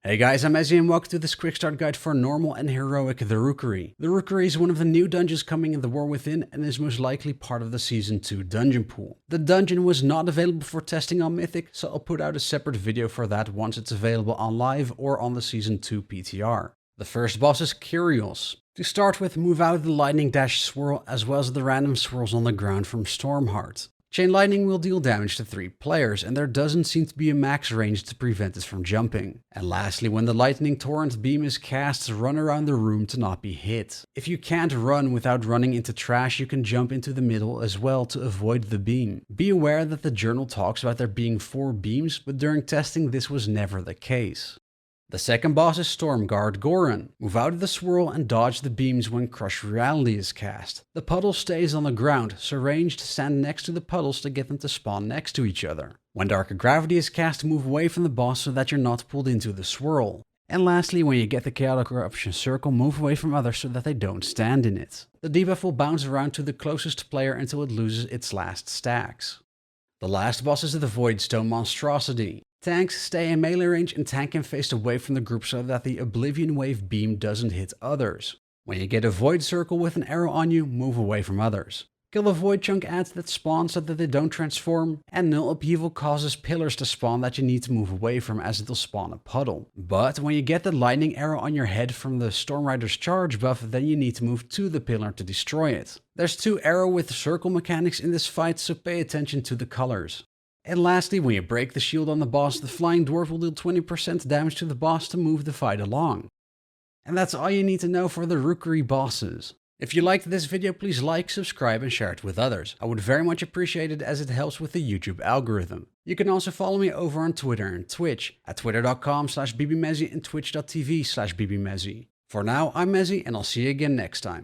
Hey guys, I'm Ezzy and welcome to this quick start guide for normal and heroic the Rookery. The Rookery is one of the new dungeons coming in the War Within and is most likely part of the Season 2 dungeon pool. The dungeon was not available for testing on Mythic, so I'll put out a separate video for that once it's available on live or on the Season 2 PTR. The first boss is Kyrioss. To start with, move out the lightning dash swirl as well as the random swirls on the ground from Stormheart. Chain Lightning will deal damage to 3 players, and there doesn't seem to be a max range to prevent it from jumping. And lastly, when the Lightning Torrent beam is cast, run around the room to not be hit. If you can't run without running into trash, you can jump into the middle as well to avoid the beam. Be aware that the journal talks about there being 4 beams, but during testing this was never the case. The second boss is Stormguard Gorren. Move out of the swirl and dodge the beams when Crush Reality is cast. The puddle stays on the ground, so ranged stand next to the puddles to get them to spawn next to each other. When Dark Gravity is cast, move away from the boss so that you're not pulled into the swirl. And lastly, when you get the Chaotic Corruption Circle, move away from others so that they don't stand in it. The debuff will bounce around to the closest player until it loses its last stacks. The last boss is the Voidstone Monstrosity. Tanks stay in melee range and tank and face away from the group so that the Oblivion Wave beam doesn't hit others. When you get a Void Circle with an arrow on you, move away from others. Kill the Void Chunk ants that spawn so that they don't transform, and Null Upheaval causes pillars to spawn that you need to move away from as it'll spawn a puddle. But when you get the lightning arrow on your head from the Storm Rider's charge buff, then you need to move to the pillar to destroy it. There's 2 arrow with circle mechanics in this fight, so pay attention to the colors. And lastly, when you break the shield on the boss, the Flying Dwarf will deal 20% damage to the boss to move the fight along. And that's all you need to know for the Rookery bosses. If you liked this video, please like, subscribe and share it with others. I would very much appreciate it as it helps with the YouTube algorithm. You can also follow me over on Twitter and Twitch at twitter.com/bbmezzy and twitch.tv/bbmezzy. For now, I'm Mezzy and I'll see you again next time.